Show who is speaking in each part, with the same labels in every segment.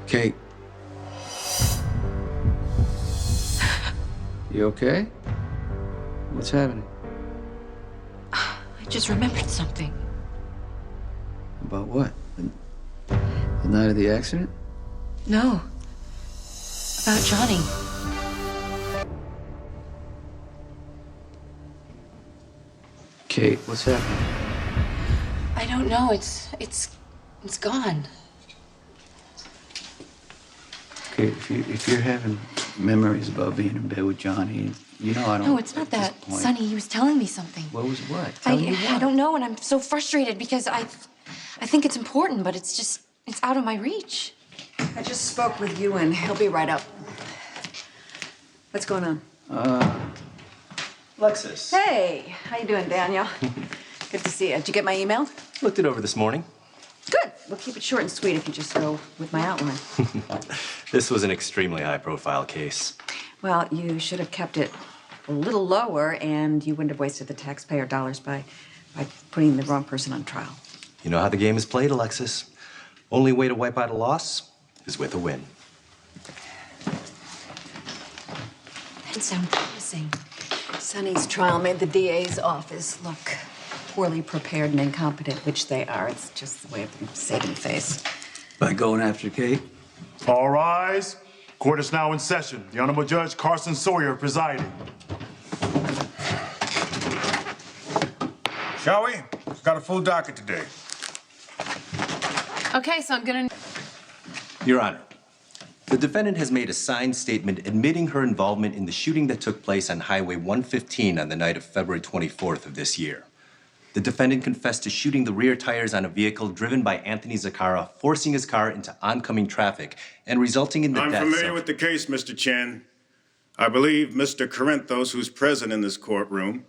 Speaker 1: Kate. You okay? What's happening?
Speaker 2: I just remembered something.
Speaker 1: About what? The night of the accident?
Speaker 2: No. About Johnny.
Speaker 1: Kate, what's happening?
Speaker 2: I don't know. It's gone.
Speaker 1: Kate, if you're having memories about being in bed with Johnny, you know I don't...
Speaker 2: No, it's not that. Sonny, he was telling me something.
Speaker 1: What was what? Telling you what?
Speaker 2: I don't know, and I'm so frustrated because I think it's important, but it's out of my reach.
Speaker 3: I just spoke with Ewan. He'll be right up. What's going on?
Speaker 4: Alexis.
Speaker 3: Hey, how you doing, Daniel? Good to see you. Did you get my email?
Speaker 4: Looked it over this morning.
Speaker 3: Good. We'll keep it short and sweet if you just go with my outline.
Speaker 4: This was an extremely high-profile case.
Speaker 3: Well, you should have kept it a little lower, and you wouldn't have wasted the taxpayer dollars by putting the wrong person on trial.
Speaker 4: You know how the game is played, Alexis. Only way to wipe out a loss is with a win.
Speaker 2: That sounds promising.
Speaker 3: Sonny's trial made the DA's office look poorly prepared and incompetent, which they are. It's just the way of them saving face.
Speaker 1: By going after Kate?
Speaker 5: All rise. Court is now in session. The Honorable Judge Carson Sawyer presiding.
Speaker 6: Shall we? We've got a full docket today.
Speaker 7: Okay, so I'm gonna...
Speaker 4: Your Honor, the defendant has made a signed statement admitting her involvement in the shooting that took place on Highway 115 on the night of February 24th of this year. The defendant confessed to shooting the rear tires on a vehicle driven by Anthony Zaccara, forcing his car into oncoming traffic and resulting in the deaths of...
Speaker 6: I'm familiar with the case, Mr. Chen. I believe Mr. Corinthos, who's present in this courtroom,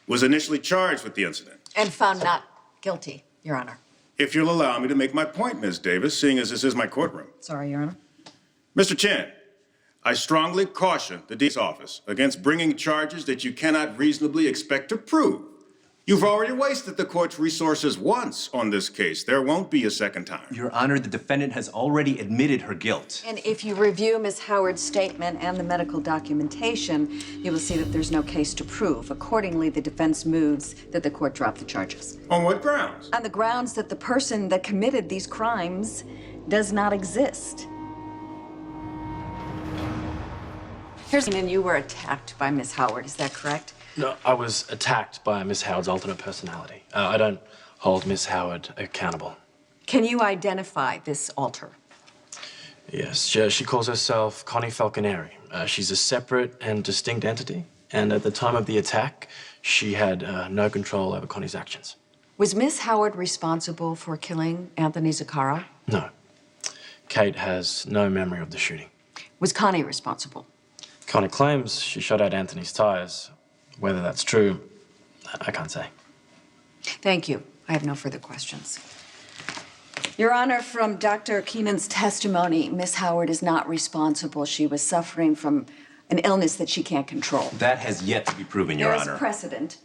Speaker 6: was initially charged with the incident.
Speaker 3: And found not guilty, Your Honor.
Speaker 6: If you'll allow me to make my point, Ms. Davis, seeing as this is my courtroom.
Speaker 3: Sorry, Your Honor.
Speaker 6: Mr. Chen, I strongly caution the DA's office against bringing charges that you cannot reasonably expect to prove. You've already wasted the court's resources once on this case. There won't be a second time.
Speaker 4: Your Honor, the defendant has already admitted her guilt.
Speaker 3: And if you review Ms. Howard's statement and the medical documentation, you will see that there's no case to prove. Accordingly, the defense moves that the court drop the charges.
Speaker 6: On what grounds?
Speaker 3: On the grounds that the person that committed these crimes does not exist. And you were attacked by Ms. Howard, is that correct?
Speaker 8: No, I was attacked by Miss Howard's alternate personality. I don't hold Miss Howard accountable.
Speaker 3: Can you identify this alter?
Speaker 8: Yes, she calls herself Connie Falconeri. She's a separate and distinct entity, and at the time of the attack, she had no control over Connie's actions.
Speaker 3: Was Miss Howard responsible for killing Anthony Zaccara?
Speaker 8: No. Kate has no memory of the shooting.
Speaker 3: Was Connie responsible?
Speaker 8: Connie claims she shot out Anthony's tires. Whether that's true, I can't say.
Speaker 3: Thank you. I have no further questions. Your Honor, from Dr. Keenan's testimony, Miss Howard is not responsible. She was suffering from an illness that she can't control.
Speaker 4: That has yet to be proven, Your Honor.
Speaker 3: There is precedent.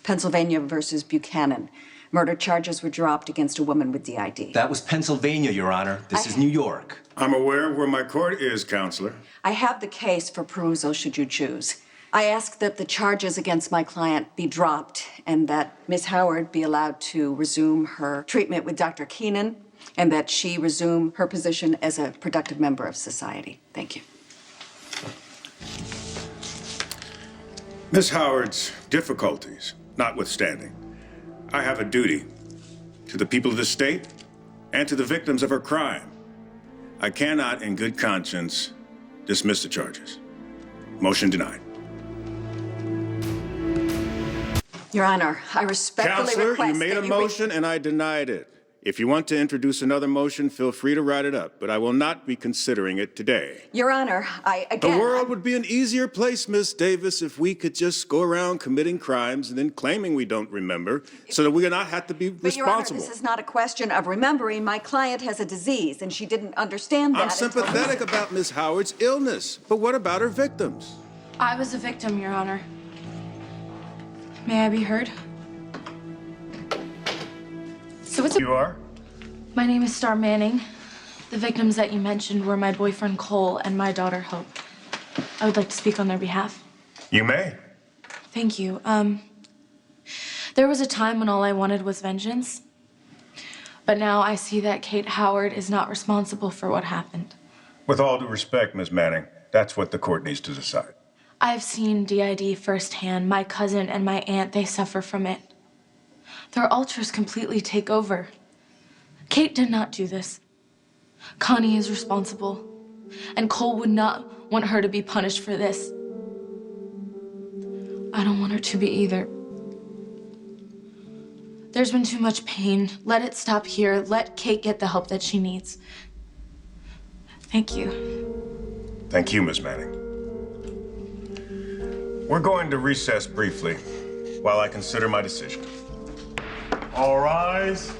Speaker 3: Pennsylvania versus Buchanan. Murder charges were dropped against a woman with DID.
Speaker 4: That was Pennsylvania, Your Honor. This is New York.
Speaker 6: I'm aware of where my court is, Counselor.
Speaker 3: I have the case for perusal should you choose. I ask that the charges against my client be dropped and that Miss Howard be allowed to resume her treatment with Dr. Keenan and that she resume her position as a productive member of society. Thank you.
Speaker 6: Miss Howard's difficulties notwithstanding, I have a duty to the people of the state and to the victims of her crime. I cannot, in good conscience, dismiss the charges. Motion denied.
Speaker 3: Your Honor, I respectfully
Speaker 6: Counselor,
Speaker 3: request
Speaker 6: you made
Speaker 3: that
Speaker 6: a motion and I denied it. If you want to introduce another motion, feel free to write it up, but I will not be considering it today.
Speaker 3: Your Honor,
Speaker 6: The world would be an easier place, Miss Davis, if we could just go around committing crimes and then claiming we don't remember so that we do not have to be
Speaker 3: But Your Honor,
Speaker 6: responsible.
Speaker 3: this is not a question of remembering. My client has a disease and she didn't understand that.
Speaker 6: I'm sympathetic about Miss Howard's illness, but what about her victims?
Speaker 7: I was a victim, Your Honor. May I be heard? So
Speaker 5: You are?
Speaker 7: My name is Star Manning. The victims that you mentioned were my boyfriend Cole and my daughter Hope. I would like to speak on their behalf.
Speaker 6: You may.
Speaker 7: Thank you. There was a time when all I wanted was vengeance. But now I see that Kate Howard is not responsible for what happened.
Speaker 6: With all due respect, Miss Manning, that's what the court needs to decide.
Speaker 7: I've seen DID firsthand. My cousin and my aunt, they suffer from it. Their ultras completely take over. Kate did not do this. Connie is responsible. And Cole would not want her to be punished for this. I don't want her to be either. There's been too much pain. Let it stop here. Let Kate get the help that she needs. Thank you.
Speaker 6: Thank you, Miss Manning. We're going to recess briefly while I consider my decision.
Speaker 5: All rise.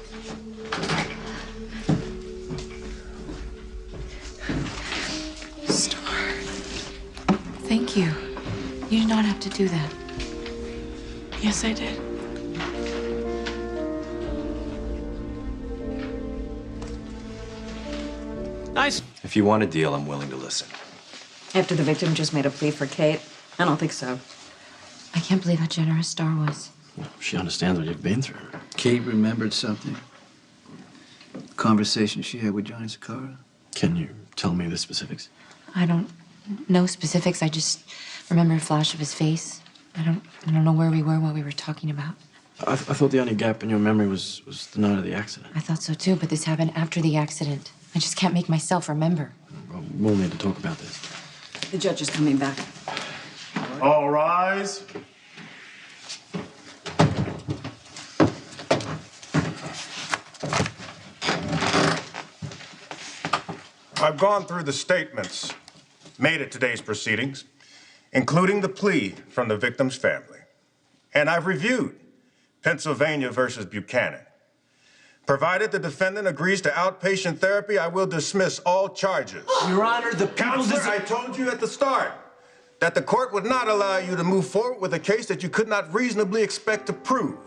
Speaker 2: Star. Thank you. You did not have to do that.
Speaker 7: Yes, I did.
Speaker 8: Nice.
Speaker 4: If you want a deal, I'm willing to listen.
Speaker 3: After the victim just made a plea for Kate? I don't think so.
Speaker 2: I can't believe how generous Star was.
Speaker 8: She understands what you've been through.
Speaker 1: Kate remembered something. Conversation she had with Johnny Zakara.
Speaker 8: Can you tell me the specifics?
Speaker 2: I don't know specifics. I just remember a flash of his face. I don't know where we were, what we were talking about.
Speaker 8: I thought the only gap in your memory was the night of the accident.
Speaker 2: I thought so too, but this happened after the accident. I just can't make myself remember.
Speaker 8: Well, we'll need to talk about this.
Speaker 3: The judge is coming back.
Speaker 5: All rise.
Speaker 6: I've gone through the statements made at today's proceedings, including the plea from the victim's family. And I've reviewed Pennsylvania versus Buchanan. Provided the defendant agrees to outpatient therapy, I will dismiss all charges.
Speaker 4: Your Honor, the
Speaker 6: Counselor, I told you at the start that the court would not allow you to move forward with a case that you could not reasonably expect to prove.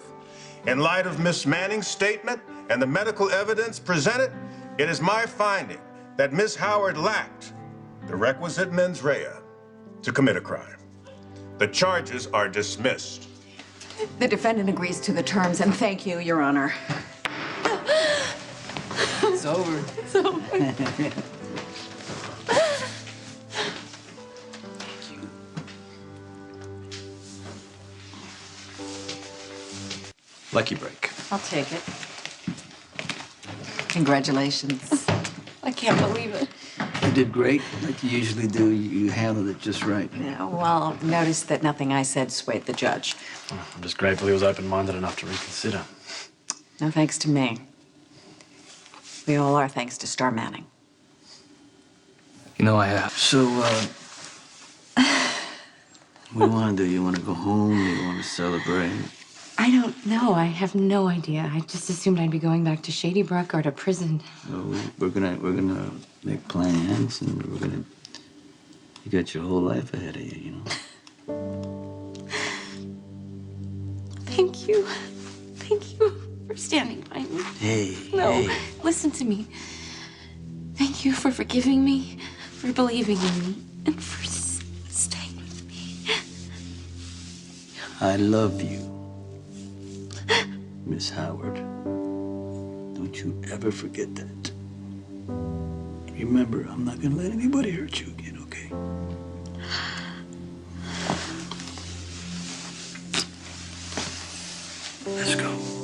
Speaker 6: In light of Miss Manning's statement and the medical evidence presented, it is my finding that Miss Howard lacked the requisite mens rea to commit a crime. The charges are dismissed.
Speaker 3: The defendant agrees to the terms, and thank you, Your Honor.
Speaker 1: It's over.
Speaker 3: It's over.
Speaker 4: Lucky break.
Speaker 3: I'll take it. Congratulations.
Speaker 2: I can't believe it.
Speaker 1: You did great, like you usually do. You handled it just right.
Speaker 3: Yeah, well, notice that nothing I said swayed the judge.
Speaker 8: I'm just grateful he was open-minded enough to reconsider.
Speaker 3: No thanks to me. We all are thanks to Star Manning.
Speaker 1: You know I have. So, what do you want to do? You want to go home? You want to celebrate?
Speaker 2: I don't know. I have no idea. I just assumed I'd be going back to Shady Brook or to prison.
Speaker 1: So we're gonna make plans, and you got your whole life ahead of you, you know.
Speaker 2: Thank you. Thank you for standing by me.
Speaker 1: Hey.
Speaker 2: No,
Speaker 1: hey.
Speaker 2: listen to me. Thank you for forgiving me, for believing in me, and for staying with me.
Speaker 1: I love you, Miss Howard. Don't you ever forget that. Remember, I'm not gonna let anybody hurt you again, okay? Let's go.